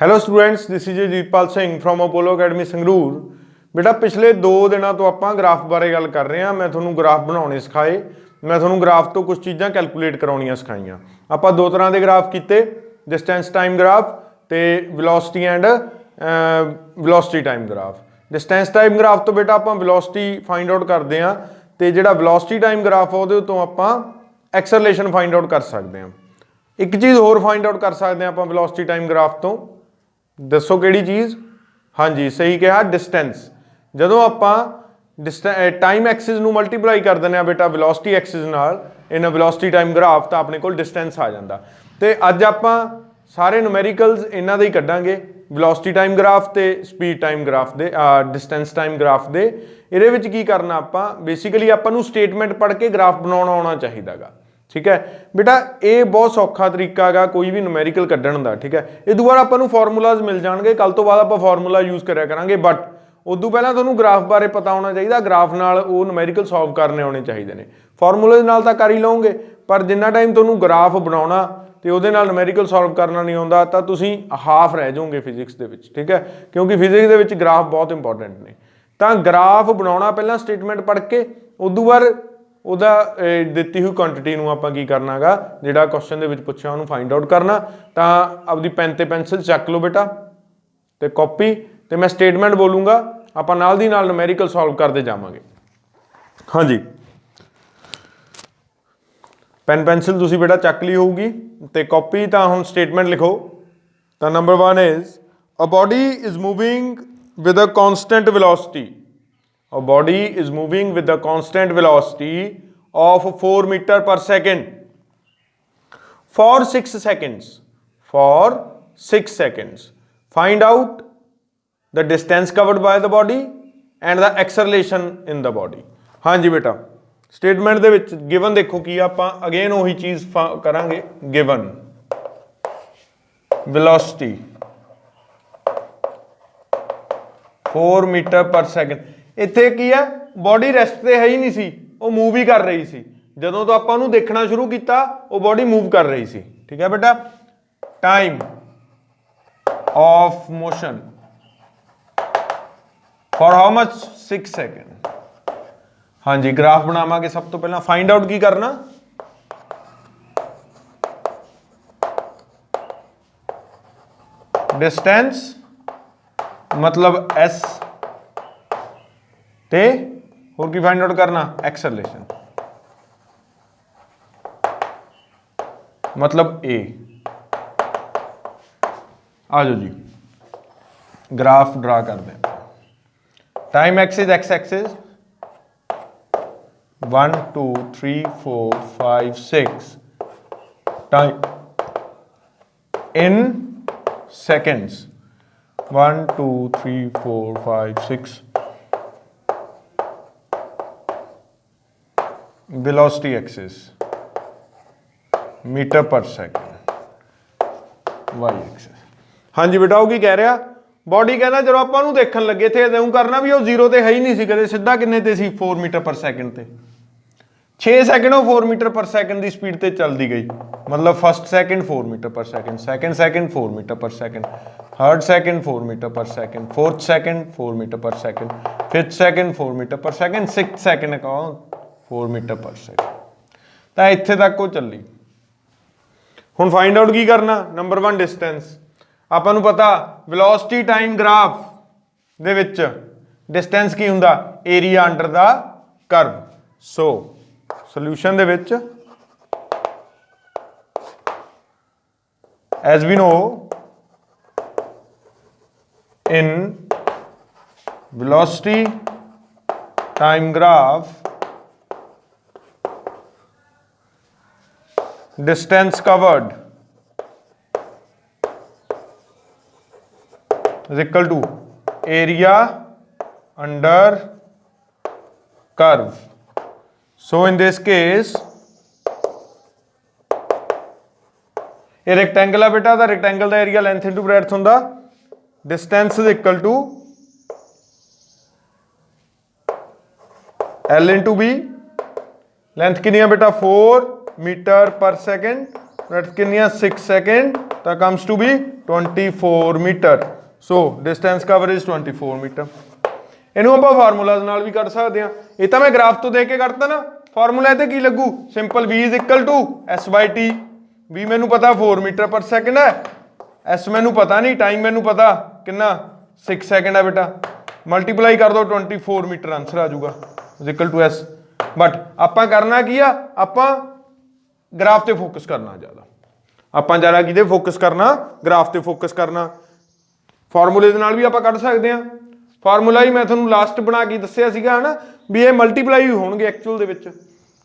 Hello students, this is Jeetpal Singh from Apollo academy Sangrur. बेटा पिछले 2 दिनों तो आप ग्राफ बारे गल कर रहे हैं। मैं थोनों ग्राफ बनाने सिखाए, मैं थोनों ग्राफ तो कुछ चीज़ां कैलकुलेट करवाउणियां सिखाइयां। आप 2 तरह के ग्राफ किए, डिस्टेंस टाइम ग्राफ तो velocity and velocity time graph. Distance time graph तो बेटा आप वेलोसिटी फाइंड आउट करते हैं, तो जो वेलोसिटी टाइम ग्राफ है वो आप एक्सरलेशन फाइंड आउट कर सकते हैं। एक चीज़ होर फाइंड आउट कर सकते हैं आप वेलोसिटी टाइम ग्राफ तो, दसो किहड़ी चीज़? हाँ जी, सही कहा, डिस्टेंस। जदों आप टाइम एक्सिस नूं मल्टीप्लाई कर दें बेटा वेलोसिटी एक्सिस नाल इन वेलोसिटी टाइम ग्राफ, तो अपने कोल डिस्टेंस आ जाता। तो अज आप सारे न्यूमेरिकल्स इन्हां दे ही कड्डांगे, वेलोसिटी टाइम ग्राफ ते स्पीड टाइम ग्राफ दे, डिस्टेंस टाइम ग्राफ दे। इहदे विच की करना, आप बेसिकली आपां नूं स्टेटमेंट पढ़ के ग्राफ बनाउणा आउणा चाहीदा गा। ठीक है बेटा, ये बहुत सौखा तरीका है कोई भी न्यूमेरिकल कड्ढण का। ठीक है, इस बार आपको फॉर्मूलाज मिल जाएंगे, कल तो बाद आप फॉर्मूला यूज़ करा करांगे, बट उदों पहला तुहानूं ग्राफ बारे पता होना चाहिए। ग्राफ नाल वो न्यूमेरिकल सॉल्व करने आने चाहिए ने। फॉर्मूले नाल तां कर ही लओगे, पर जिन्ना टाइम तुहानूं ग्राफ बनाउणा ते उहदे नाल न्यूमेरिकल सॉल्व करना नहीं आउंदा तां तुसीं हाफ रह जाओगे फिजिक्स दे विच। ठीक है, क्योंकि फिजिक्स दे विच ग्राफ बहुत इंपॉर्टेंट ने। तां ग्राफ बनाउणा पहला स्टेटमेंट पढ़ के, उदों बार ਉਹਦਾ ਦਿੱਤੀ ਹੋਈ ਕੁਆਂਟੀਟੀ ਨੂੰ ਆਪਾਂ ਕੀ ਕਰਨਾ ਗਾ, ਜਿਹੜਾ ਕੁਐਸਚਨ ਦੇ ਵਿੱਚ ਪੁੱਛਿਆ ਉਹਨੂੰ ਫਾਈਂਡ ਆਊਟ ਕਰਨਾ। ਤਾਂ ਆਪਦੀ ਪੈਨ ਤੇ ਪੈਨਸਿਲ ਚੱਕ ਲਓ ਬੇਟਾ ਤੇ ਕਾਪੀ, ਤੇ ਮੈਂ ਸਟੇਟਮੈਂਟ ਬੋਲੂੰਗਾ, ਆਪਾਂ ਨਾਲ ਦੀ ਨਾਲ ਨੂਮੈਰੀਕਲ ਸੋਲਵ ਕਰਦੇ ਜਾਵਾਂਗੇ। ਹਾਂਜੀ, ਪੈਨ ਪੈਨਸਿਲ ਤੁਸੀਂ ਬੇਟਾ ਚੱਕ ਲਈ ਹੋਊਗੀ ਤੇ ਕਾਪੀ। ਤਾਂ ਹੁਣ ਸਟੇਟਮੈਂਟ ਲਿਖੋ। ਤਾਂ number 1 is a body is moving with a constant velocity. A body is moving with the constant velocity of 4 meter per second for 6 seconds. For 6 seconds. Find out the distance covered by the body and the acceleration in the body. हाँ जी बेटा, statement दे विच given देखो की आप again वही चीज़ करांगे। Given velocity 4 meter per second। ਇੱਥੇ ਕੀ ਹੈ, ਬੋਡੀ ਰੈਸਟ ਤੇ ਹੈ ਹੀ ਨਹੀਂ ਸੀ, ਉਹ ਮੂਵ ਹੀ ਕਰ ਰਹੀ ਸੀ। ਜਦੋਂ ਤੋਂ ਆਪਾਂ ਉਹਨੂੰ ਦੇਖਣਾ ਸ਼ੁਰੂ ਕੀਤਾ ਉਹ ਬੋਡੀ ਮੂਵ ਕਰ ਰਹੀ ਸੀ। ਠੀਕ ਹੈ ਬੇਟਾ, time of motion for how much 6 second. ਹਾਂਜੀ, ਗ੍ਰਾਫ ਬਣਾਵਾਂਗੇ। ਸਭ ਤੋਂ ਪਹਿਲਾਂ ਫਾਈਂਡ ਆਊਟ ਕੀ ਕਰਨਾ, डिस्टेंस मतलब S ते होर की फाइंड आउट करना, एक्सेलरेशन मतलब A। आ जाओ जी, ग्राफ ड्रा कर दें। Time axis X axis 1 2 3 4 5 6 time in seconds 1 2 3 4 5 6। velocity axis meter पर सेकंड, y axis। हाँ जी बेटा, वो की कह रहा, बॉडी कहना जो आप देखन लगे थे इं करना भी वो 0 ते है ही नहीं सी कदे, सीधा किन्ने ते सी 4 मीटर पर सेकंड ते 6 सैकेंड वो 4 मीटर पर सेकंड की स्पीड ते चलती गई। मतलब फर्स्ट सैकेंड 4 मीटर पर सेकंड, सेकंड सैकेंड 4 मीटर पर सेकंड, थर्ड सैकेंड 4 मीटर पर सेकंड, फोर्थ सैकेंड 4 मीटर पर सेकंड, फिफ्थ सैकेंड 4 मीटर पर सेकंड, सिक्स्थ सैकेंड का 4 मीटर पर सेकंड। तो इत्थे तक वो चली। हुण फाइंड आउट की करना, नंबर 1 डिस्टेंस। आपां नूं पता वेलोसिटी टाइम ग्राफ दे विच डिस्टेंस की हुंदा, area under the curve. So solution they which as we know in velocity time graph distance covered is equal to area under curve. So in this case ये rectangle है बेटा, तो rectangle का area length into breadth होंदा, distance is equal to L into B. Length कितनी है बेटा 4 metre पर सेकंड, ब्रेडथ कितनी है 6 सेकंड ਤਾਂ comes to be 24 meter. So distance cover is 24 meter. ਇਹਨੂੰ ਆਪਾਂ ਫਾਰਮੂਲਾਜ਼ ਨਾਲ ਵੀ ਕੱਢ ਸਕਦੇ ਹਾਂ। ਇਹ ਤਾਂ ਮੈਂ ਗ੍ਰਾਫ ਤੋਂ ਦੇਖ ਕੇ ਕੱਢਤਾ ਨਾ। ਫਾਰਮੂਲਾ ਇਹਦੇ ਕੀ ਲੱਗੂ, simple v is equal to s/t। v ਮੈਨੂੰ ਪਤਾ 4 ਮੀਟਰ ਪਰ ਸੈਕਿੰਡ ਹੈ, s ਮੈਨੂੰ ਪਤਾ ਨਹੀਂ, ਟਾਈਮ ਮੈਨੂੰ ਪਤਾ ਕਿੰਨਾ 6 ਸੈਕਿੰਡ ਹੈ ਬੇਟਾ। ਮਲਟੀਪਲਾਈ ਕਰ ਦੋ 24 ਮੀਟਰ, ਆਂਸਰ ਆ ਜਾਊਗਾ is equal to s। But ਆਪਾਂ ਕਰਨਾ ਕੀ ਆ, ਆਪਾਂ ਗ੍ਰਾਫ ਤੇ ਫੋਕਸ ਕਰਨਾ ਜ਼ਿਆਦਾ। ਆਪਾਂ ਜ਼ਿਆਦਾ ਕਿਹਦੇ ਫੋਕਸ ਕਰਨਾ, ਗ੍ਰਾਫ ਤੇ ਫੋਕਸ ਕਰਨਾ। ਫਾਰਮੂਲੇ ਦੇ ਨਾਲ ਵੀ ਆਪਾਂ ਕੱਢ ਸਕਦੇ ਹਾਂ। ਫਾਰਮੂਲਾ ਹੀ ਮੈਂ ਤੁਹਾਨੂੰ ਲਾਸਟ ਬਣਾ ਕੇ ਦੱਸਿਆ ਸੀਗਾ ਹਨਾ, ਵੀ ਇਹ ਮਲਟੀਪਲਾਈ ਹੋਣਗੇ ਐਕਚੁਅਲ ਦੇ ਵਿੱਚ।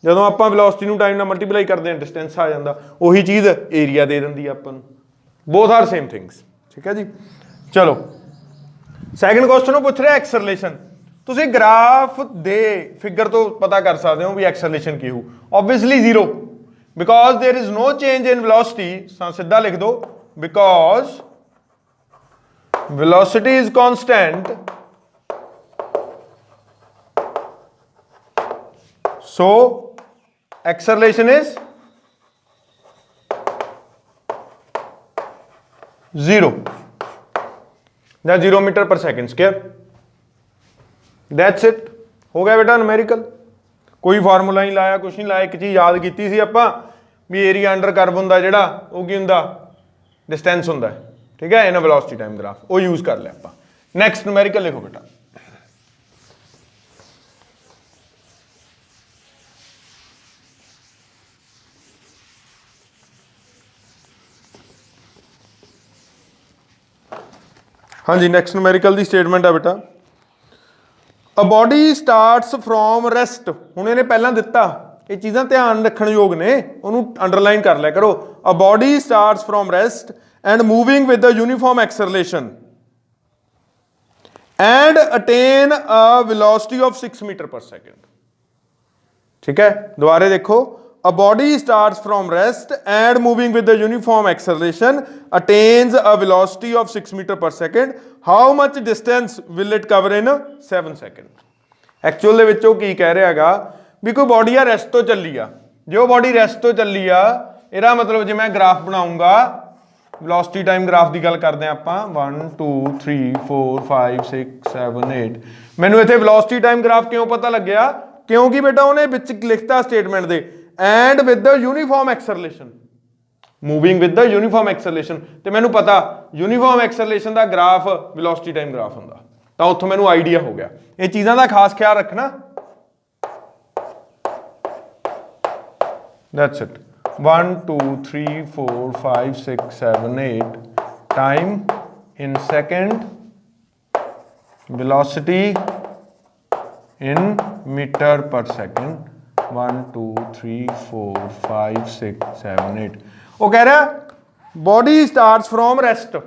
ਜਦੋਂ ਆਪਾਂ ਵੈਲੋਸਿਟੀ ਨੂੰ ਟਾਈਮ ਨਾਲ ਮਲਟੀਪਲਾਈ ਕਰਦੇ ਹਾਂ ਡਿਸਟੈਂਸ ਆ ਜਾਂਦਾ, ਉਹੀ ਚੀਜ਼ ਏਰੀਆ ਦੇ ਦਿੰਦੀ ਆ ਆਪਾਂ ਨੂੰ। ਬੋਥ ਆਰ ਸੇਮ ਥਿੰਗਸ, ਠੀਕ ਹੈ ਜੀ। ਚਲੋ ਸੈਕਿੰਡ ਕੁਐਸਚਨ ਨੂੰ ਪੁੱਛ ਰਿਹਾ ਐਕਸਲਰੇਸ਼ਨ। ਤੁਸੀਂ ਗ੍ਰਾਫ ਦੇ ਫਿਗਰ ਤੋਂ ਪਤਾ ਕਰ ਸਕਦੇ ਹੋ ਵੀ ਐਕਸਲਰੇਸ਼ਨ ਕੀ ਹੋਊ। Obviously 0, because there is no change in velocity. ਸਿੱਧਾ ਲਿਖ ਦੋ, because velocity is constant, so acceleration is 0 या 0 मीटर पर सेकेंड स्क्वायर। दैट्स इट, हो गया बेटा न्यूमेरिकल। कोई फार्मूला नहीं लाया, कुछ नहीं लाया। एक चीज याद की सी आपां भी एरिया अंडर कर्व हुंदा जिहड़ा वो की हुंदा, डिस्टेंस हुंदा है, ठीक है, इन वेलोसिटी टाइम ग्राफ, वो यूज कर लिया आपां। नैक्सट न्यूमेरिकल लिखो बेटा। हाँ जी, नैक्सट न्यूमेरिकल दी स्टेटमेंट है बेटा, अ बॉडी स्टार्ट्स फ्रॉम रेस्ट। हुण इहने पहलां दित्ता, ये चीज़ां ध्यान रखण योग ने, उहनूं अंडरलाइन कर लिया करो। अ body starts from rest and moving with the uniform acceleration and attain a velocity of 6 meter per second। ठीक है, दोबारे देखो, a body starts from rest and moving with the uniform acceleration attains a velocity of 6 meter per second। How much distance will it cover in 7 seconds? Actual ਦੇ ਵਿੱਚ ਉਹ ਕੀ ਕਹਿ ਰਿਹਾ ਹੈਗਾ ਵੀ ਕੋਈ ਬੋਡੀ ਆ ਰੈਸਟ ਤੋਂ ਚੱਲੀ ਆ। ਜੇ ਉਹ ਬੋਡੀ ਰੈਸਟ ਤੋਂ ਚੱਲੀ ਆ, ਇਹਦਾ ਮਤਲਬ ਜੇ ਮੈਂ ਗ੍ਰਾਫ ਬਣਾਉਂਗਾ, वेलोसिटी टाइम ग्राफ की गल करते हैं आप, 1 2 3 4 5 6 7 8। मैनू इत्थे वेलोसिटी टाइम ग्राफ क्यों पता लग्या, क्योंकि बेटा उन्हें विच लिखता statement they and with the uniform acceleration, moving with the uniform acceleration. तो मैनू पता यूनीफॉर्म एक्सलरेशन का ग्राफ वेलोसिटी टाइम ग्राफ होंदा, तो उत्थों मैनू आइडिया हो गया। ये चीज़ों का खास ख्याल रखना। That's it. 1 2 3 4 5 6 7 8 time in second, velocity in meter per second, 1 2 3 4 5 6 7 8। वो कह रहा बॉडी स्टार्ट्स फ्रॉम रेस्ट।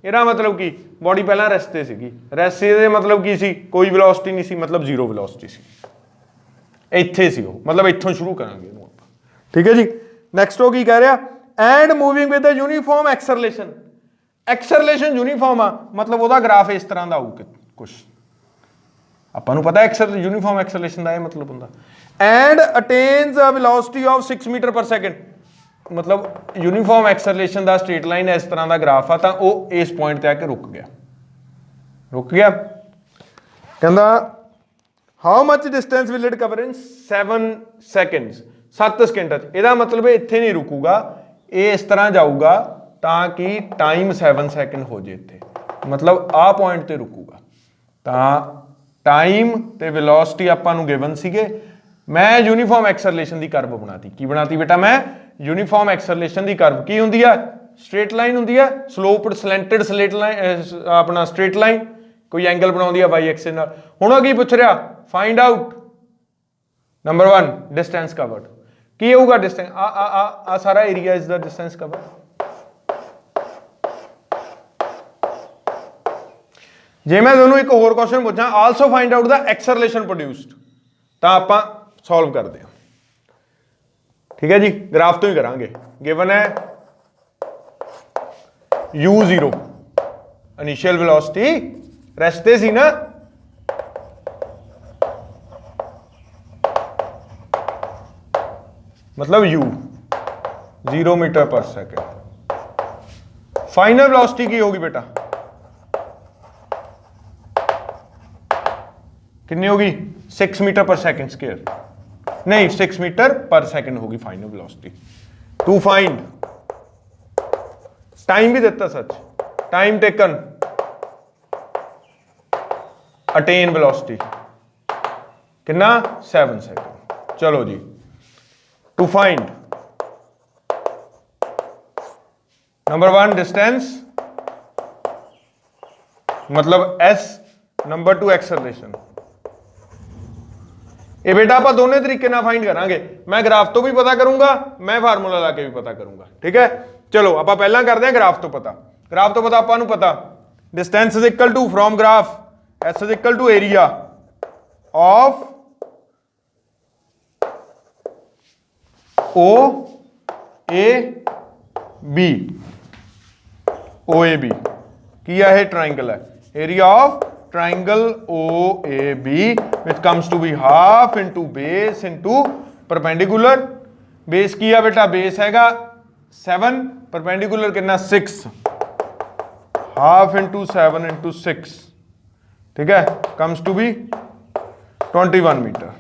ਇਹਦਾ मतलब की बॉडी पहला रेस्ट ਤੇ ਸੀਗੀ। रेस्ट ਇਹਦੇ मतलब की सी, कोई वेलोसिटी नहीं सी, मतलब जीरो वेलोसिटी सी, ਇੱਥੇ ਸੀ ਉਹ, मतलब ਇੱਥੋਂ ਸ਼ੁਰੂ ਕਰਾਂਗੇ ਇਹਨੂੰ ਆਪਾਂ। ठीक है जी। ਨੈਕਸਟ ਉਹ ਕੀ ਕਹਿ ਰਿਹਾ, and moving with a uniform acceleration. Acceleration uniform ਆ, ਮਤਲਬ ਉਹਦਾ ਗ੍ਰਾਫ ਇਸ ਤਰ੍ਹਾਂ ਦਾ ਆਊ ਕੁਛ। ਆਪਾਂ ਨੂੰ ਪਤਾ ਯੂਨੀਫਾਰਮ ਐਕਸਲਰੇਸ਼ਨ ਦਾ ਇਹ ਮਤਲਬ ਹੁੰਦਾ। And attains a velocity of 6 metre per second, ਮਤਲਬ ਯੂਨੀਫਾਰਮ ਐਕਸਲਰੇਸ਼ਨ ਦਾ ਸਟ੍ਰੇਟ ਲਾਈਨ ਇਸ ਤਰ੍ਹਾਂ ਦਾ ਗ੍ਰਾਫ ਆ, ਤਾਂ ਉਹ ਇਸ ਪੁਆਇੰਟ ਤੇ ਆ ਕੇ ਰੁਕ ਗਿਆ। ਕਹਿੰਦਾ how much distance will it cover in 7 seconds, 7 ਸਕਿੰਟਾਂ 'ਚ। ਇਹਦਾ ਮਤਲਬ ਇੱਥੇ ਨਹੀਂ ਰੁਕੂਗਾ, ਇਹ ਇਸ ਤਰ੍ਹਾਂ ਜਾਊਗਾ ਤਾਂ ਕਿ ਟਾਈਮ 7 ਸੈਕਿੰਡ ਹੋ ਜੇ ਇੱਥੇ, ਮਤਲਬ ਆਹ ਪੁਆਇੰਟ ਤੇ ਰੁਕੂਗਾ। ਤਾਂ ਟਾਈਮ ਤੇ ਵੈਲੋਸਿਟੀ ਆਪਾਂ ਨੂੰ ਗਿਵਨ ਸੀਗੇ। ਮੈਂ ਯੂਨੀਫਾਰਮ ਐਕਸਲਰੇਸ਼ਨ ਦੀ ਕਰਵ ਬਣਾਤੀ। ਕੀ ਬਣਾਤੀ ਬੇਟਾ ਮੈਂ? ਯੂਨੀਫਾਰਮ ਐਕਸਲਰੇਸ਼ਨ ਦੀ ਕਰਵ ਕੀ ਹੁੰਦੀ ਆ? ਸਟ੍ਰੇਟ ਲਾਈਨ ਹੁੰਦੀ ਆ, ਸਲੋਪਡ ਸਲੈਂਟਡ ਸਲੇਟ ਲਾਈਨ, ਆਪਣਾ ਸਟ੍ਰੇਟ ਲਾਈਨ, ਕੋਈ ਐਂਗਲ ਬਣਾਉਂਦੀ ਆ ਵਾਈ ਐਕਸਿਸ ਨਾਲ। ਹੁਣ ਉਹ ਕੀ ਪੁੱਛ ਰਿਹਾ, find out number 1 distance covered. ਕੀ ਹੋਊਗਾ ਡਿਸਟੈਂਸ? ਆ ਸਾਰਾ area is the distance cover. ਜੇ ਮੈਂ ਤੁਹਾਨੂੰ ਇੱਕ ਹੋਰ ਕੁਐਸਚਨ ਪੁੱਛਾਂ, also find out the acceleration produced, ਤਾਂ ਆਪਾਂ ਸੋਲਵ ਕਰਦੇ ਹਾਂ। ਠੀਕ ਹੈ ਜੀ, ਗ੍ਰਾਫ ਤੋਂ ਹੀ ਕਰਾਂਗੇ। ਗਿਵਨ ਹੈ u0 ਇਨੀਸ਼ੀਅਲ ਵੈਲੋਸਿਟੀ, ਰੈਸਟ ਤੇ ਸੀ ਨਾ, मतलब u 0 मीटर पर सेकेंड, फाइनल वेलोसिटी की होगी बेटा, कितनी होगी 6 मीटर पर सेकंड स्क्वायर, नहीं 6 मीटर पर सेकंड होगी final velocity. To find time भी देता सच, टाइम टेकन अटेन वेलोसिटी कितना 7 सेकंड। चलो जी, टू फाइंड नंबर 1 डिस्टेंस मतलब s, नंबर 2 एक्सेलरेशन। ये बेटा आप दोनों तरीके ना फाइंड करांगे, मैं ग्राफ तो भी पता करूंगा, मैं फार्मूला ला के भी पता करूंगा, ठीक है। चलो आप पहला करते हैं ग्राफ तो पता। ग्राफ तो पता आपको पता distance is equal to from graph S is equal to area of O A B, O A B किया है ट्राइंगल है, area of triangle OAB which comes to be half into base into perpendicular। base किया बेटा, base हैगा 7, perpendicular कितना 6, half into 7 into 6, ठीक है, comes to be 21 meter,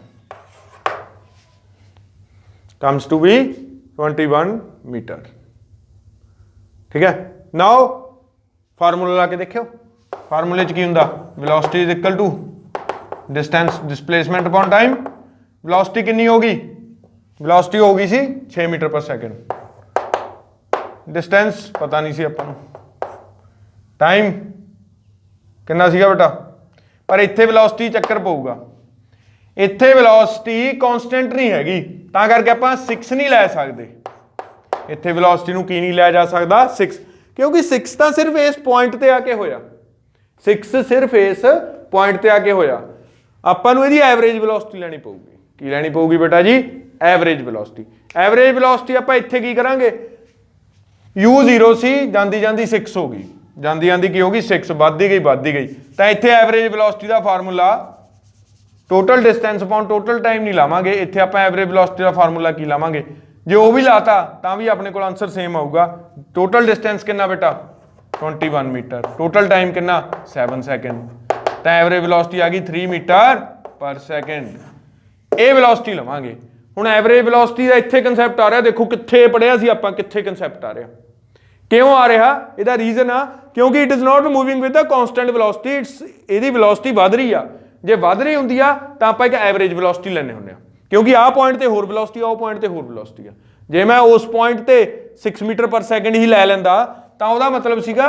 comes to be 21 meter, ठीक है। नाउ फार्मूला ला के देखियो, फार्मूले च की हुंदा velocity is equal to distance displacement upon time. Velocity कितनी होगी, वेलोसिटी होगी सी 6 मीटर पर सेकंड, डिस्टेंस पता नहीं सी आपां नूं, टाइम कितना सीगा बेटा, पर इत्थे वेलोसिटी चक्कर पऊगा, इत्थे वेलोसिटी कांस्टेंट नहीं हैगी, तां करके आपां 6 नहीं लै सकदे, इत्थे वेलोसिटी नूं की नहीं लिया जा सकदा 6, क्योंकि 6 तां सिर्फ इस पॉइंट ते आके होया, 6 सिर्फ इस पॉइंट ते आके होया, आपां नूं इहदी एवरेज वेलोसिटी लैनी पऊगी, की लैनी पऊगी बेटा जी एवरेज वेलोसिटी। एवरेज वेलोसिटी आपां इत्थे की करांगे, u0 सी जांदी जांदी 6 हो गई, जांदी जांदी की होगी 6, वधदी गई, तां इत्थे एवरेज वेलोसिटी दा formula total distance upon total time नहीं लावांगे, इत्थे आपां एवरेज वेलोसिटी दा फार्मूला की लावांगे, जे वो भी लाता तां भी अपने कोल आंसर सेम आऊगा। टोटल डिस्टेंस कितना बेटा 21 मीटर, टोटल टाइम कितना 7 सेकंड, तो एवरेज वेलोसिटी आ गई 3 मीटर पर सेकंड। ये वेलोसिटी लवांगे। हुण एवरेज वेलोसिटी का इत्थे कंसैप्ट आ रहा, देखो कित्थे पढ़िया सी आपां, कित्थे कंसैप्ट आ रहा, क्यों आ रहा, इहदा रीजन आ क्योंकि it is not moving with the constant velocity, it's इहदी वेलोसिटी वध रही आ, जे वध रही हुंदी आ तां आपां इक एवरेज वेलोसिटी लैने हुंदे आ, क्योंकि आ पॉइंट ते होर वेलोसिटी आ, ओ पॉइंट ते होर वेलोसिटी आ, जे मैं उस पॉइंट ते 6 मीटर पर सेकंड ही लै लैंदा तां ओहदा मतलब सीगा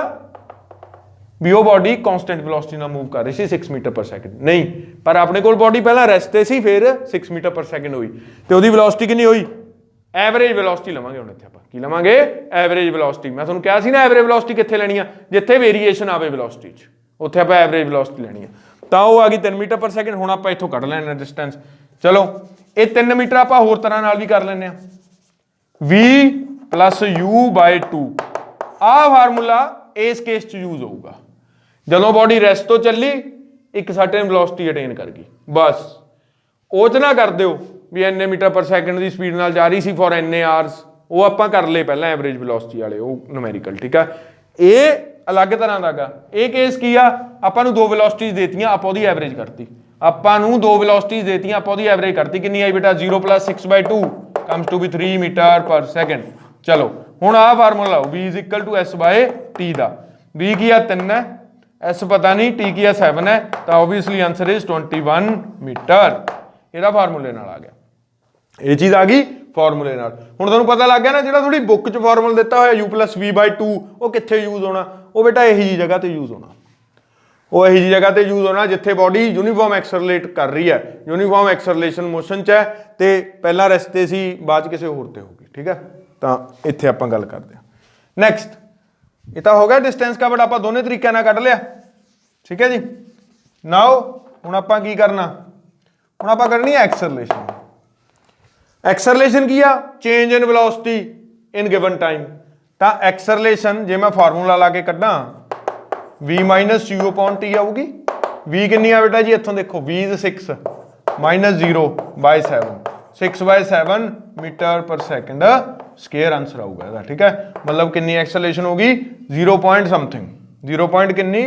भी वो बॉडी कांस्टेंट वेलोसिटी नाल मूव कर रही सी 6 मीटर पर सेकंड, नहीं, पर अपने कोल बॉडी पहला रेस्ट ते सी, फिर 6 मीटर पर सेकंड हुई, ते ओहदी वेलोसिटी कितनी हुई, एवरेज वेलोसिटी लवांगे। हुण इत्थे आपां की लवांगे, एवरेज वेलोसिटी। मैं तुहानूं कहा सी ना एवरेज वेलोसिटी कित्थे लैनी आ, जिथे वेरीएशन आवे वेलोसिटी च, उत्थे आपां एवरेज वेलोसिटी लैनी आ, तां ओह आ गई 3 मीटर पर सेकंड। हुण आपां इत्थों कढ लैणे डिस्टेंस, चलो ये 3 मीटर आपां होर तरह नाल भी कर लैणे आ, v प्लस u बाय 2, आ फार्मूला इस केस च यूज होगा जदों बॉडी रेस्ट तो चली, एक सर्टेन वेलोसिटी अटेन कर गई, बस ਉਹ ਚ ना कर दिओ भी इन्ने मीटर पर सैकेंड की स्पीड नाल जा रही सी फॉर इन्ने आवर्स, वो आपां कर ले पहला एवरेज वेलोसिटी वाले वो न्यूमेरिकल, ठीक है। ये अलग तरह का गा, ये केस की आ, आपां नूं 2 वेलोसिटीज देतियां, आपां ओहदी एवरेज करती, आपां नूं 2 वेलोसिटीज देतियां, आपां ओहदी एवरेज करती, कितनी आई बेटा 0 + 6/2 कम्स टू बी 3 मीटर पर सेकंड। चलो हुण आ फार्मूला लाओ, v is equal to s/t दा, v की आ 3 है, s पता नहीं, t की आ 7 है, तो ऑब्वियसली आंसर इज 21 मीटर। ਇਹਦਾ ਫਾਰਮੂਲੇ ਨਾਲ ਆ ਗਿਆ, ਇਹ ਚੀਜ਼ ਆ ਗਈ ਫਾਰਮੂਲੇ ਨਾਲ। ਹੁਣ ਤੁਹਾਨੂੰ ਪਤਾ ਲੱਗ ਗਿਆ ਨਾ, ਜਿਹੜਾ ਥੋੜੀ ਬੁੱਕ 'ਚ ਫਾਰਮੂਲਾ ਦਿੱਤਾ ਹੋਇਆ u + v/2 ਉਹ ਕਿੱਥੇ ਯੂਜ਼ ਹੋਣਾ, ਉਹ ਬੇਟਾ ਇਹੀ ਜੀ ਜਗ੍ਹਾ ਤੇ ਯੂਜ਼ ਹੋਣਾ, ਉਹ ਇਹੀ ਜੀ ਜਗ੍ਹਾ ਤੇ ਯੂਜ਼ ਹੋਣਾ ਜਿੱਥੇ ਬੋਡੀ ਯੂਨੀਫਾਰਮ ਐਕਸਲਰੇਟ ਕਰ ਰਹੀ ਹੈ, ਯੂਨੀਫਾਰਮ ਐਕਸਲਰੇਸ਼ਨ ਮੋਸ਼ਨ 'ਚ ਹੈ, ਤੇ ਪਹਿਲਾਂ ਰਸਤੇ ਸੀ ਬਾਅਦ 'ਚ ਕਿਸੇ ਹੋਰ ਤੇ ਹੋਊਗੀ, ਠੀਕ ਹੈ। ਤਾਂ ਇੱਥੇ ਆਪਾਂ ਗੱਲ ਕਰਦੇ ਹਾਂ। ਨੈਕਸਟ ਇਹ ਤਾਂ ਹੋ ਗਿਆ ਡਿਸਟੈਂਸ ਕਵਰਡ, ਆਪਾਂ ਦੋਨੇ ਤਰੀਕਿਆਂ ਨਾਲ ਕੱਢ ਲਿਆ, ਠੀਕ ਹੈ ਜੀ। ਨਾਓ ਹੁਣ ਆਪਾਂ ਕੀ ਕਰਨਾ, ਹੁਣ ਆਪਾਂ ਕਰਨੀ ਹੈ ਐਕਸਲਰੇਸ਼ਨ। ਐਕਸਲਰੇਸ਼ਨ ਕੀ ਆ, ਚੇਂਜ ਇਨ ਵੈਲੋਸਿਟੀ ਇਨ ਗਿਵਨ ਟਾਈਮ। ਤਾਂ ਐਕਸਲਰੇਸ਼ਨ ਜੇ ਮੈਂ ਫਾਰਮੂਲਾ ਲਾ ਕੇ ਕੱਢਾਂ, v - u/t ਆਊਗੀ। v ਕਿੰਨੀ ਆ ਬੇਟਾ ਜੀ, ਇੱਥੋਂ ਦੇਖੋ v is 6 - 0/7, 6/7 मीटर पर सेकंड स्क्वायर आंसर आऊगा ਇਹਦਾ, ठीक है। मतलब कितनी एक्सेलरेशन होगी 0 पॉइंट समथिंग 0 पॉइंट किन्नी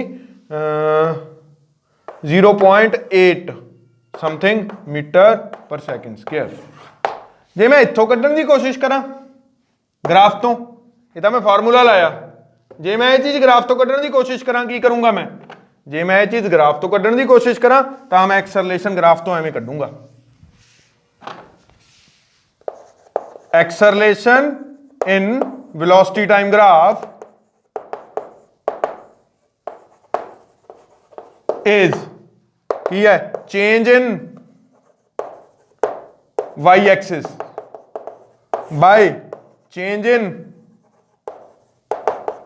0.8 समथिंग मीटर पर सैकेंड स्क्वायर। जे मैं इत्थों कड्ढण की कोशिश करा ग्राफ तो ये तो मैं फार्मूला लाया, जे मैं ये चीज ग्राफ तो कड्ढण की कोशिश करा की करूंगा मैं, जे मैं ये चीज ग्राफ तो कड्ढण की कोशिश करा तो मैं एक्सरलेशन ग्राफ तो एवें कड्ढूंगा। Acceleration in velocity time graph is की है change in Y axis by change in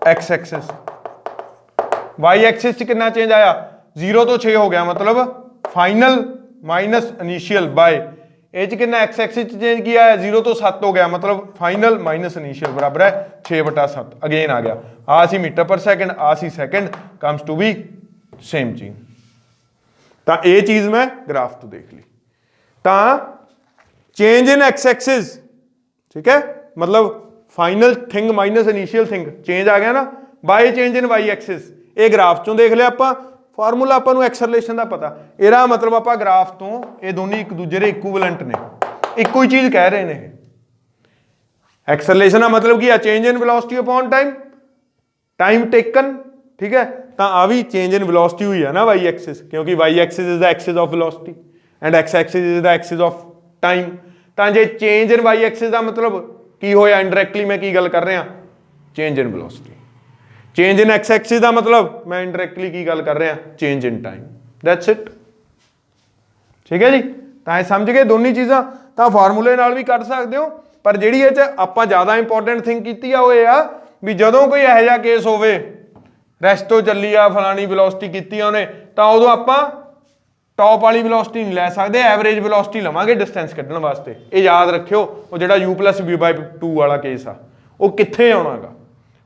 X axis. Y axis च कितना चेंज आया 0 तो 6 हो गया मतलब final minus initial by H कितना एक्स एक्सिस चेंज किया है 0 तो 7 हो गया मतलब फाइनल माइनस इनिशियल बराबर है 6/7 अगेन आ गया। आ सी मीटर पर सेकंड आ सी second comes to be same चीज। तो ये चीज मैं ग्राफ तो देख ली। तो चेंज इन एक्स एक्सिस ठीक है मतलब final thing minus initial thing change आ गया ना by change in Y axis. ये ग्राफ चों देख लिया आप फार्मूला आपां नूं एक्सरलेशन का पता इहदा मतलब आप ग्राफ तो ये दोनों एक दूजे दे इक्विवेलेंट ने इक्को ही चीज कह रहे हैं। एक्सरलेशन का मतलब की change in velocity upon time time taken ठीक है। तो आ भी चेंज इन वेलोसिटी हुई है ना वाई एक्सिस क्योंकि Y axis is the axis of velocity and X axis is the axis of time. तो जे चेंज इन वाई एक्सिस का मतलब की होया इनडायरैक्टली मैं की गल कर रहा change in velocity. Change in X axis का मतलब मैं इनडायरैक्टली की गल कर रहा change in time that's it ठीक है जी। तो समझ गए दोनों चीज़ां तो फार्मूले नाल भी कट सकते हो पर जिहड़ी इह च आपां ज़्यादा इंपोर्टेंट थिंग कीती आ ओह आ भी जदों कोई इहो जिहा केस होवे रेस्टो चली आ फलानी वेलोसिटी की उन्हें तो उदों आपां टॉप वाली वेलोसिटी नहीं लै सकते एवरेज वेलोसिटी लवांगे डिस्टेंस कड्ढण वास्ते। ये याद रखियो वो जिहड़ा U+V/2 वाला केस आ वो कित्थे आउणा गा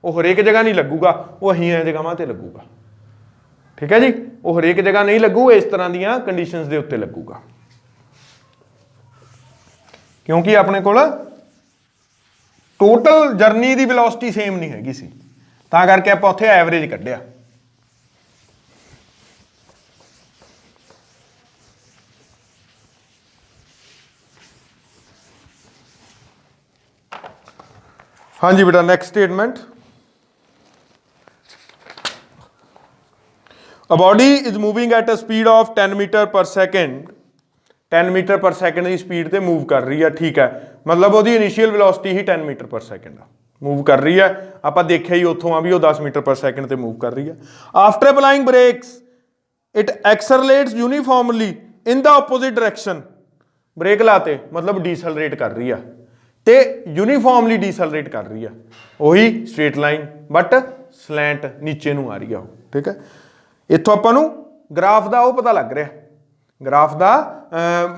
वो हरेक जगह नहीं लगूगा वो अहीं जगहों पर लगूगा ठीक है जी। वो हरेक जगह नहीं लगू इस तरह दीयां कंडीशनस दे उत्ते लगूगा क्योंकि अपने कोल टोटल जर्नी की वेलोसिटी सेम नहीं हैगी सी तां करके आपां उत्थे एवरेज कड्ढिया। हाँ जी बेटा next statement A body is moving at a speed of 10 meter पर सेकेंड 10 मीटर पर सेकेंड की स्पीड से मूव कर रही है ठीक है मतलब वो इनिशियल वेलोसिटी ही 10 मीटर पर सेकेंड मूव कर रही है। आप देखिए ही उतों आ भी वो 10 मीटर पर सेकेंड से मूव कर रही है। After applying brakes it accelerates uniformly in the opposite direction. Brake लाते मतलब डीसलरेट कर रही है तो यूनीफॉर्मली डीसलरेट कर रही है वही स्ट्रेट लाइन बट स्लैंट नीचे नूं आ रही है ठीक है। इत्थों आपां नूं ग्राफ का वो पता लग रहा ग्राफ का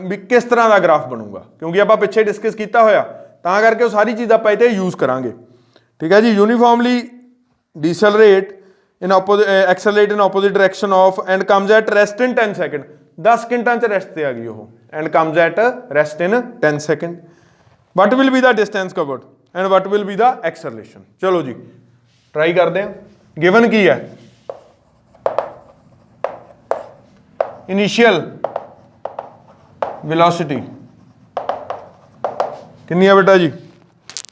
भी किस तरह का ग्राफ बनूगा क्योंकि आप पिछे डिस्कस किया होया तां करके वो सारी चीज़ आप इत्थे यूज़ करांगे ठीक है जी। Uniformly decelerate in accelerate in opposite direction of and comes at rest in 10 second 10 सेकेंडां च रेस्ट ते आ गई वो and comes at rest in 10 second. What will be the distance covered and what will be the acceleration. चलो जी try करते हैं। गिवन की है इनिशियल वेलोसिटी कितनी है बेटा जी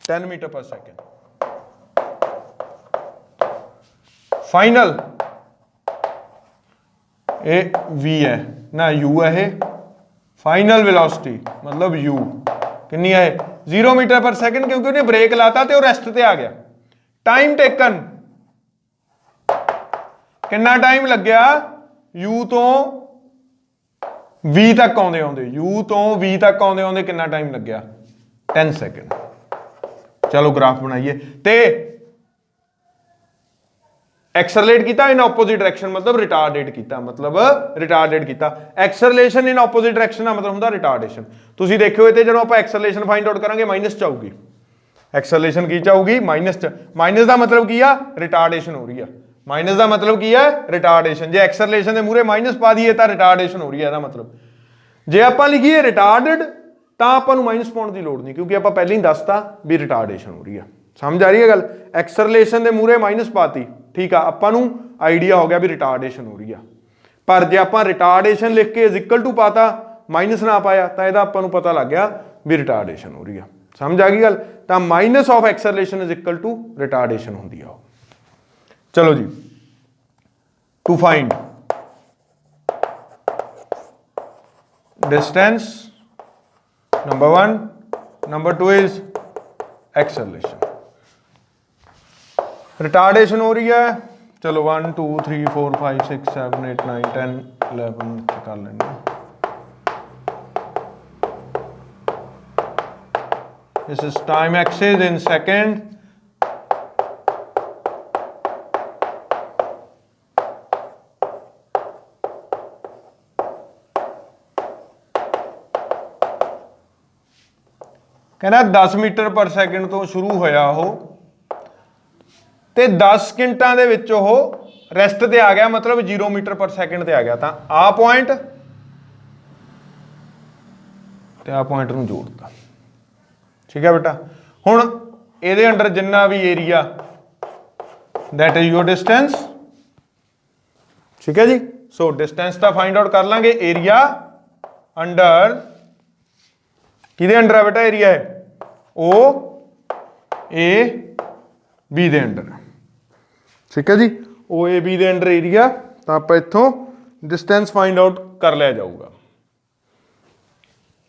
10 मीटर पर सेकेंड। फाइनल ए V है ना U है फाइनल वेलोसिटी मतलब U कितनी है 0 मीटर पर सेकेंड क्योंकि उन्हें ब्रेक लाता तो रेस्ट ते आ गया। टाइम टेकन कितना टाइम लग गया U तो V तक आउंदे आउंदे U तो V तक आउंदे आउंदे कितना टाइम लग गया 10 सेकेंड। चलो ग्राफ बनाइए ते एक्सरलेट किया इन ऑपोजिट डायरेक्शन मतलब रिटार्डेड किया एक्सरलेशन इन ऑपोजिट डायरेक्शन का मतलब होंगे रिटार्डेशन। तुसीं देखियो इत्ते जदों आपां एक्सरलेशन फाइंड आउट करांगे माइनस च आऊगी एक्सरलेशन की आऊगी माइनस च। माइनस का मतलब की आ रिटार्डेशन हो रही है माइनस का मतलब की है रिटार्डेशन। जे एक्सरलेशन के मूहरे माइनस पा दिए तो रिटार्डेशन हो रही है मतलब जे आप लिखिए रिटार्डेड तो आपको माइनस पाने की लोड़ नहीं क्योंकि आप पहले ही दसता भी रिटार्डेशन हो रही है। समझ आ रही है गल। एक्सरलेशन के मूहरे माइनस पाती ठीक है, ਆਪਾਂ ਨੂੰ ਆਈਡੀਆ ਹੋ ਗਿਆ ਵੀ ਰਿਟਾਰਡੇਸ਼ਨ ਹੋ ਰਹੀ ਆ। ਪਰ ਜੇ ਆਪਾਂ ਰਿਟਾਰਡੇਸ਼ਨ ਲਿਖ ਕੇ ਇਕੁਅਲ ਟੂ ਪਾਤਾ ਮਾਈਨਸ ਨਾ ਪਾਇਆ ਤਾਂ ਇਹਦਾ ਆਪਾਂ ਨੂੰ ਪਤਾ ਲੱਗ ਗਿਆ ਵੀ ਰਿਟਾਰਡੇਸ਼ਨ ਹੋ ਰਹੀ ਆ। ਸਮਝ ਆ ਗਈ ਗੱਲ? ਤਾਂ minus of acceleration is equal to retardation ਹੁੰਦੀ ਆ। ਚਲੋ ਜੀ, to find distance, number 1, number 2 is acceleration। retardation हो रही है, चलो 1 2 3 4 5 6 7 8 9 10 11 कर लेंगे। this is time axis in second, कहना 10 मीटर पर सैकेंड तो शुरू होया हो ते 10 सेकंडां दे विच ओह रेस्ट ते आ गया, मतलब 0 मीटर पर सैकेंड ते आ गया। तो आ पॉइंट ते आ पॉइंट नूं जोड़ता। ठीक है बेटा, हुण इहदे अंडर जिन्ना भी area that is your distance. ठीक है जी, सो डिस्टेंस दा फाइंड आउट कर लांगे। एरिया अंडर किहदे अंडर है बेटा? एरिया है ओ ए बी दे अंडर। ठीक है जी, ओ ए बी दे अंडर एरिया। तो आप इत्थों डिस्टेंस फाइंड आउट कर लिया जाऊगा।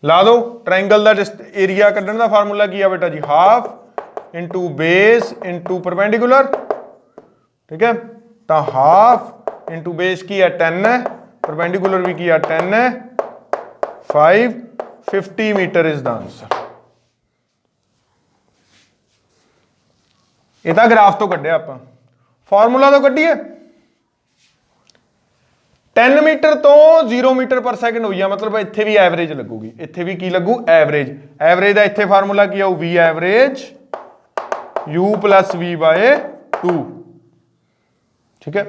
ला दो ट्रायंगल का एरिया कड्ढण दा फार्मूला की है बेटा जी? Half into base into perpendicular. ठीक है, तो हाफ इंटू बेस की है 10 है, परपेंडिकुलर भी की है 10 है, 50 मीटर इज द आंसर। ਇਹਦਾ ਗ੍ਰਾਫ ਤੋਂ ਕੱਢਿਆ ਆਪਾਂ, ਫਾਰਮੂਲਾ ਤੋਂ ਕੱਢੀਏ। 10 ਮੀਟਰ ਤੋਂ 0 ਮੀਟਰ ਪਰ ਸੈਕਿੰਡ ਹੋਈ ਆ, ਮਤਲਬ ਇੱਥੇ ਵੀ ਐਵਰੇਜ ਲੱਗੂਗੀ। ਇੱਥੇ ਵੀ ਕੀ ਲੱਗੂ? ਐਵਰੇਜ। ਐਵਰੇਜ ਦਾ ਇੱਥੇ ਫਾਰਮੂਲਾ ਕੀ ਆਊ? v average u plus v by 2। ਠੀਕ ਹੈ,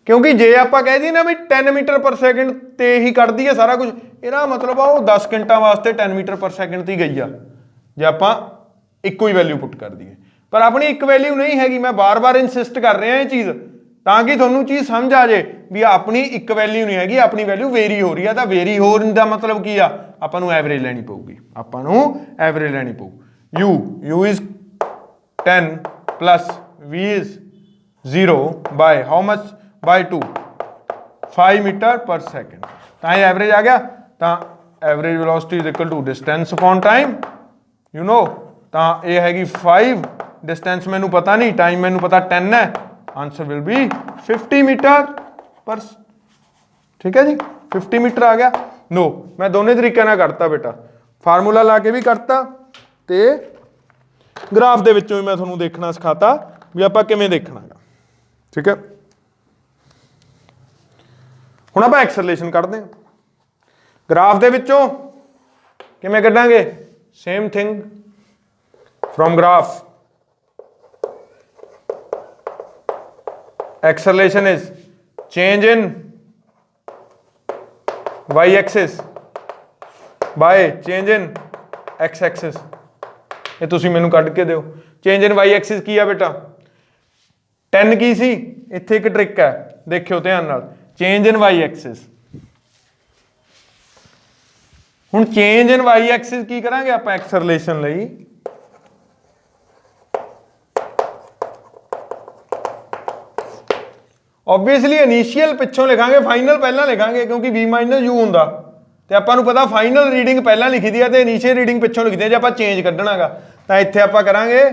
ਕਿਉਂਕਿ ਜੇ ਆਪਾਂ ਕਹਿ ਦਈਏ ਨਾ ਵੀ 10 ਮੀਟਰ ਪਰ ਸੈਕਿੰਡ ਤੇ ਹੀ ਕੱਢਦੀ ਹੈ ਸਾਰਾ ਕੁਝ, ਇਹਦਾ ਮਤਲਬ ਆ ਉਹ 10 ਸਕਿੰਟਾਂ ਵਾਸਤੇ 10 ਮੀਟਰ ਪਰ ਸੈਕਿੰਡ ਤੇ ਹੀ ਗਈ ਆ, ਜੇ ਆਪਾਂ ਇੱਕੋ ਹੀ ਵੈਲਿਊ ਪੁੱਟ ਕਰ ਦਈਏ। पर अपनी एक वैल्यू नहीं हैगी। मैं बार बार इंसिस्ट कर रहा ये चीज़ ताकि थोनू चीज़ समझ आ जाए भी अपनी एक वैल्यू नहीं हैगी, अपनी वैल्यू वेरी हो रही है। तो वेरी होने का मतलब की आ, आपां नूं एवरेज लैनी पऊगी, आपां नूं एवरेज लैनी पऊ। u is 10 plus v is 0 by how much? By 2, 5 meter पर सैकेंड। तो ये एवरेज आ गया। तो average velocity is equal to distance upon time, you know. तो ये हैगी 5, डिस्टेंस मैनू पता नहीं, टाइम मैनू पता 10 है, आंसर विल बी 50 मीटर पर। ठीक है जी, 50 मीटर आ गया। नो, मैं दोनों तरीके ना करता बेटा, फार्मूला ला के भी करता ते ग्राफ दे विचों भी मैं तुहानूं देखना सिखाता भी आपां किवें देखना है। ठीक है, हुण आपां एक्सलरेशन कढदे हां। ग्राफ दे विचों किवें कढांगे? Same thing from graph. Acceleration is change in y-axis by change in x-axis। ये तुसी मैनू कढ़ के दिओ। चेंज इन y-axis की है बेटा? 10 की सी, इत्थे एक ट्रिक है, देखियो ध्यान नाल। चेंज इन y-axis, हुण चेंज इन y-axis की करांगे आपां एक्सलरेशन लई? ऑब्वियसली इनिशियल पिछों लिखांगे, फाइनल पहला लिखांगे, क्योंकि v माइनस यू होंदा ते आपां नूं पता फाइनल रीडिंग पहला लिखी दी है ते इनिशियल रीडिंग पिछों लिखदे आ। जे आपां चेंज कढना गा तां इत्थे आपां करांगे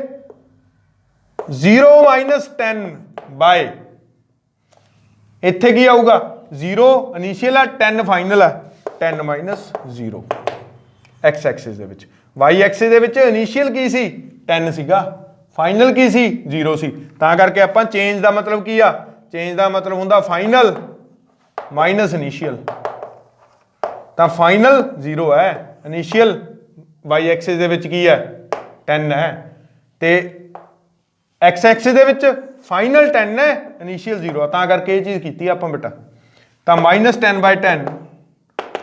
0 माइनस 10 बाय, इत्थे की आऊगा? 0 इनिशियल है, 10 फाइनल है, 10 माइनस 0 एक्स एक्सिस दे विच। वाई एक्सिस दे विच इनिशियल की सी? 10 सीगा, फाइनल की सी? 0 सी। तां करके आपां चेंज दा मतलब की आ? चेंज का मतलब होंदा फाइनल माइनस इनिशियल। तो फाइनल 0 है, इनिशियल वाई एक्सिस दे विच की है? 10 है, ते एक्स एक्सिस दे विच फाइनल 10 है, इनिशियल 0 है। तां करके ये चीज़ कीती आपां बेटा। तो minus 10 by 10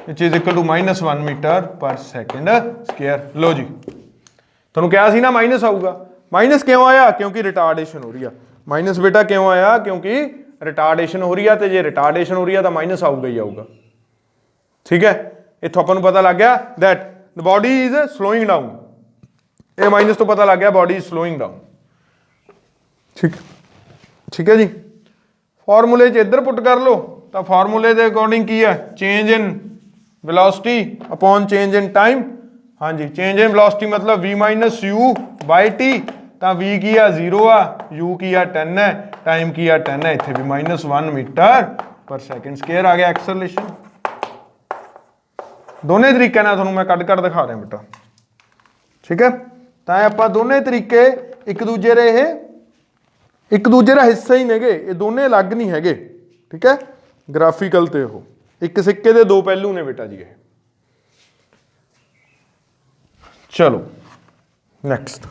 which is equal to -1 meter पर सैकेंड स्क्वायर। लो जी, तुहानूं कहा सी ना माइनस आऊगा। माइनस क्यों आया? क्योंकि रिटार्डेशन हो रही है। माइनस बेटा क्यों आया, क्योंकि रिटार्डेशन हो रही है, तो जे रिटार्डेशन हो रही है तो माइनस आऊगा ही आऊगा। ठीक है, इतों अपन पता लग गया that the body is slowing down, ये माइनस तो पता लग गया बॉडी इज स्लोइंग डाउन। ठीक, ठीक है जी। फॉर्मूले च इधर पुट कर लो, तो फॉर्मूले के अकॉर्डिंग की है, change in velocity upon change in time. हाँ जी, चेंज इन वेलोसिटी मतलब v minus you by T, तो v की है 0 आ, u की है 10 है, टाइम की है 10 है, इतने भी -1 मीटर पर सेकंड स्केयर आ गया एक्सेलरेशन। दोनों तरीके ना थोड़ा मैं कट कर दिखा रहा बेटा। ठीक है, तो आप दोनों तरीके एक दूजे दे एक दूजे का हिस्सा ही नेगे, ये दोनों अलग नहीं है। ठीक है, ग्राफिकल तो हो एक सिक्के के दो पहलू ने बेटा जी ये। चलो नेक्स्ट,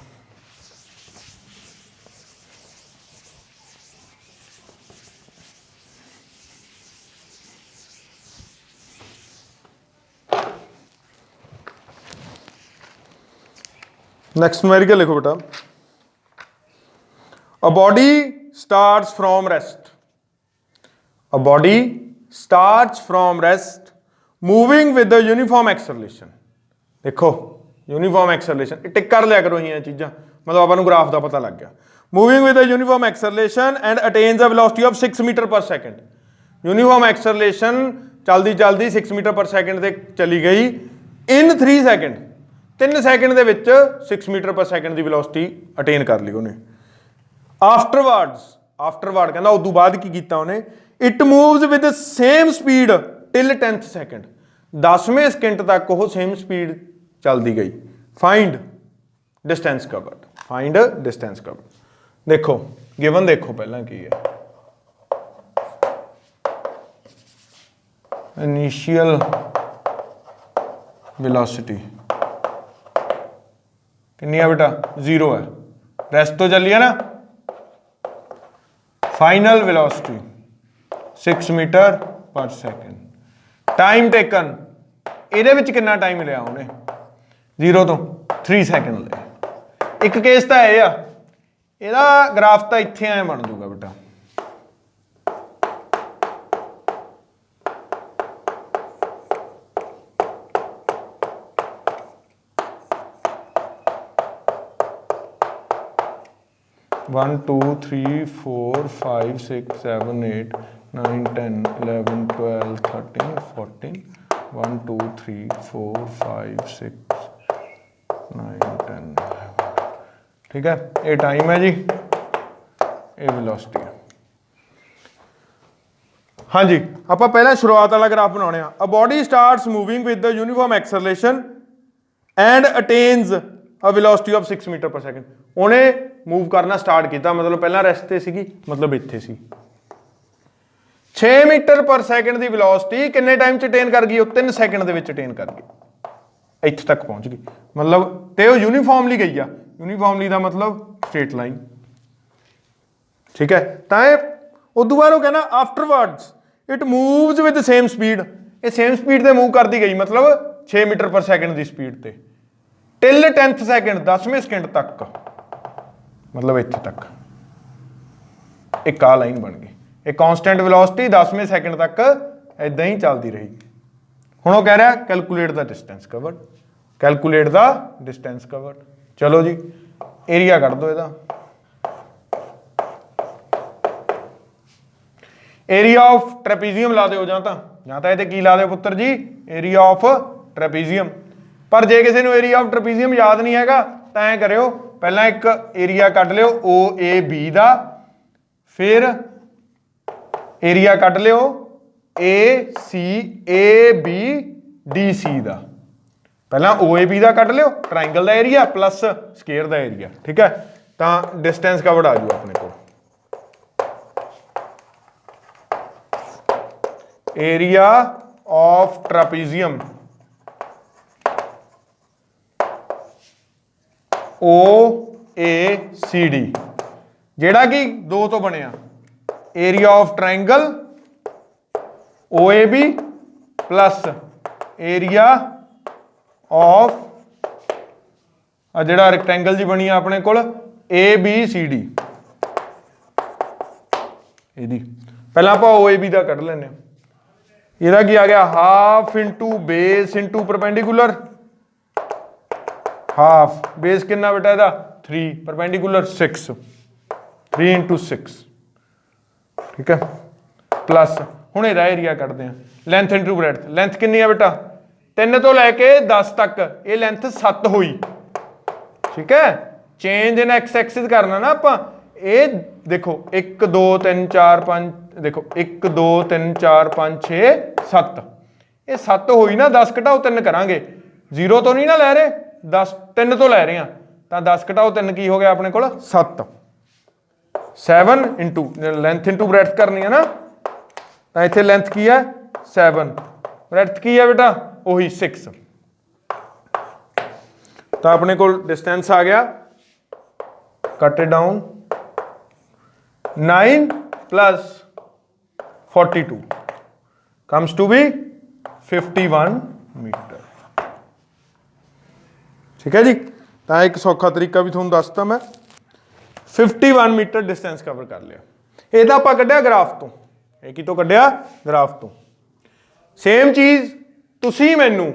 नेक्स्ट न्यूमेरिकल लिखो बेटा। अ body starts from rest, a body starts from rest moving with the uniform acceleration. देखो यूनिफॉर्म एक्सेलरेशन टिक कर लिया करो, ये चीज़ां मतलब आपको ग्राफ का पता लग गया। Moving with the uniform acceleration and attains a velocity of 6 meter पर सेकंड। यूनिफॉर्म एक्सेलरेशन चलती चलती 6 मीटर पर सेकंड से चली गई इन 3 सैकेंड, 3 सैकेंड के विच 6 मीटर पर सेकंड की वेलोसिटी अटेन कर ली उन्हें। आफ्टरवर्ड कहना उदू बाद की किया उन्हें, it moves with same speed till 10th second, 10वें सैकेंड तक वो सेम स्पीड चलती गई। Find distance covered, find distance covered. देखो गिवन देखो पहला की है, इनिशियल वेलोसिटी कितनी है बेटा 0 है, रेस्ट तो चली है ना। फाइनल वेलोसिटी 6 मीटर पर सेकंड। टाइम टेकन ਇਹਦੇ ਵਿੱਚ ਕਿੰਨਾ ਟਾਈਮ ਲਿਆ ਉਹਨੇ 0 ਤੋਂ 3 ਸੈਕਿੰਡ ਲਿਆ। ਇੱਕ ਕੇਸ ਤਾਂ ਇਹ ਆ, ਇਹਦਾ ਗ੍ਰਾਫ ਤਾਂ ਇੱਥੇ ਐ ਬਣ ਜਾਊਗਾ ਬੇਟਾ। One two three four 5 6 7 8 9 10 11 12 13 14 1 2 3 4 5 6 9 10 11। ठीक है, ये टाइम है जी, ये वेलोसिटी है। हाँ जी, आप पहले शुरुआत वाला ग्राफ बनाने। A body starts moving with the uniform acceleration and attains a velocity of 6 meter पर सेकंड। उन्हें मूव करना स्टार्ट किया, मतलब पहला रेस्ट ते सी, मतलब इत्थे सी। 6 मीटर पर सेकंड की वेलोसिटी किन्ने टाइम च अटेन कर गई, 3 सैकेंड दे विच अटेन कर गई, इत्थे तक पहुंच गई। मतलब ते वो यूनीफॉर्मली गई आ, यूनीफॉर्मली का मतलब स्ट्रेट लाइन। ठीक है, तो उदू बाद कहना afterwards it moves with same speed, ये सेम स्पीड से मूव करती गई, मतलब 6 मीटर पर सेकंड की स्पीड से टिल 10th सैकेंड 10वें सैकेंड तक, मतलब इत्थे तक एक आ लाइन बन गई। एक कांस्टेंट वेलोसिटी 10वें सैकेंड तक इदां ही चलती रही। हुण वो कह रहा calculate the distance covered, calculate the distance covered. चलो जी एरिया कढ़ दो इहदा, एरिया ऑफ ट्रेपीजियम ला दो, जां तां इहते की ला दो पुत्र जी, एरिया ऑफ ट्रेपीजियम। पर जे किसी को एरिया ऑफ ट्रेपीजियम याद नहीं हैगा तो ऐ करो, पहला एक एरिया कढ़ लियो ओ ए बी का, फिर एरिया कढ़ लियो ए बी डी सी का। पहला ओ ए बी का कढ़ लियो ट्राइंगल का एरिया प्लस स्केयर का एरिया। ठीक है, तो डिस्टेंस कवर्ड आ जाऊ अपने को। एरिया ऑफ ट्रेपीजियम OACD जेड़ा कि 2 तो बनया, area of triangle OAB plus area of जेड़ा रेक्टेंगल जी बनी अपने को ABCD। ਇਹਦੀ ਪਹਿਲਾਂ ਆਪਾਂ OAB ਦਾ ਕੱਢ ਲੈਂਦੇ ਹਾਂ। ਇਹਦਾ ਕੀ ਆ ਗਿਆ half into base into perpendicular. Half base ਕਿੰਨਾ ਬੇਟਾ ਇਹਦਾ 3 ਪਰਪੈਂਡੀਕੂਲਰ 6 3 into 6 ਠੀਕ ਹੈ ਪਲੱਸ ਹੁਣ ਇਹਦਾ ਏਰੀਆ ਕੱਢਦੇ ਆ ਲੈਂਥ ਇੰਟੂ ਬ੍ਰੈਡਥ। ਲੈਂਥ ਕਿੰਨੀ ਆ ਬੇਟਾ 3 ਤੋਂ ਲੈ ਕੇ 10 ਤੱਕ ਇਹ ਲੈਂਥ 7 ਹੋਈ ਠੀਕ ਹੈ। ਚੇਂਜ ਇਨ ਐਕਸ ਐਕਸਿਸ ਕਰਨਾ ਨਾ ਆਪਾਂ। ਇਹ ਦੇਖੋ 1 2 3 4 5 ਦੇਖੋ 1 2 3 4 5 6 7 ਇਹ 7 ਹੋਈ ਨਾ 10 ਘਟਾਓ 3 ਕਰਾਂਗੇ 0 ਤੋਂ ਨਹੀਂ ਨਾ ਲੈ ਰਹੇ 10 3 ਤੋਂ ਲੈ ਰਹੇ ਆ ਤਾਂ 10 ਘਟਾਓ 3 ਕੀ ਹੋ ਗਿਆ ਆਪਣੇ ਕੋਲ 7 7 ਇੰਟੂ ਲੈਂਥ ਇੰਟੂ ਬ੍ਰੈਡਥ ਕਰਨੀ ਹੈ ਨਾ ਤਾਂ ਇੱਥੇ ਲੈਂਥ ਕੀ ਹੈ 7 ਬ੍ਰੈਡਥ ਕੀ ਹੈ ਬੇਟਾ ਉਹੀ 6 ਤਾਂ ਆਪਣੇ ਕੋਲ ਡਿਸਟੈਂਸ ਆ ਗਿਆ cut it down 9 plus 42 comes to be 51 meter ठीक है जी। तो एक सौखा तरीका भी थोड़ा दसता मैं 51 मीटर डिस्टेंस कवर कर लिया। ये तो आप कढ़िया ग्राफ तो ये की तो कढ़िया ग्राफ तो सेम चीज़ तुसी मैनू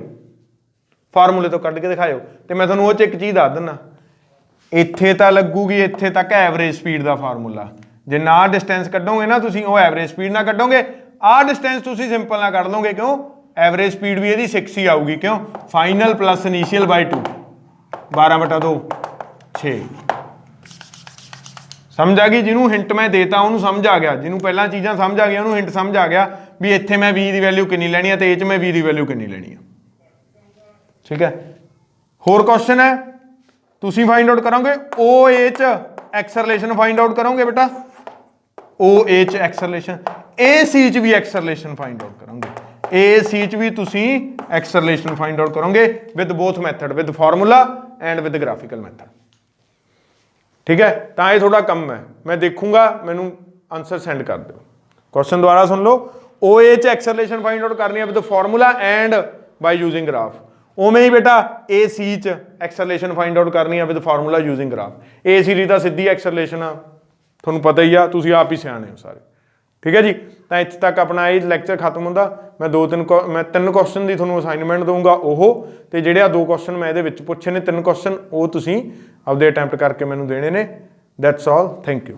फार्मूले तो कढ़ के दिखाओ तो मैं थोड़ा वो एक चीज़ दस दिना इत्थे तो लगूगी इत्थे तक एवरेज स्पीड का फार्मूला जे ना डिस्टेंस कढोगे ना तुसीं वो एवरेज स्पीड ना कढोगे आ डिस्टेंस तुसीं सिंपल ना कढ लोगे क्यों एवरेज स्पीड भी ये 6 ही आऊगी क्यों फाइनल प्लस इनीशियल बाय 2 12/2 6 समझ आ गई। जिन्होंने हिंट मैं देता उन्होंने समझ आ गया जिन्होंने पहला चीज़ां समझ आ गई उन्होंने हिंट समझ आ गया भी इत्थे मैं V की वैल्यू कितनी लैनी है तो ये मैं V की वैल्यू कितनी लैनी है ठीक है। होर क्वेश्चन है तुसीं फाइंड आउट करोगे OA च एक्सरलेशन फाइंड आउट करोगे बेटा OA च एक्सरलेशन AC च भी एक्सरलेशन फाइंड आउट करोगे AC च भी तुसी एक्सरलेशन फाइंड आउट करोगे with both method with formula and with graphical method ठीक है। तो ये थोड़ा कम है मैं देखूंगा मैनू आंसर सेंड कर दो। क्वेश्चन दोबारा सुन लो OA च एक्सरलेशन फाइंड आउट करनी है with formula and by using graph उमें ही बेटा AC च एक्सरलेशन फाइंड आउट करनी है with formula using graph. AC दी तां सीधी एक्सरलेशन आ तुहानूं पता ही आ तुसीं आप ही सियाणे हो सारे ठीक है जी। तो इत्थे तक अपना ये लैक्चर खत्म होंदा मैं 3 क्वेश्चन की तुहानूं असाइनमेंट दूंगा ओहो ते जिहड़े आ 2 क्वेश्चन मैं इहदे विच पुछे ने 3 क्वेश्चन वो तुसीं आपदे अटैम्प्ट करके मैनूं देने ने। That's all thank you.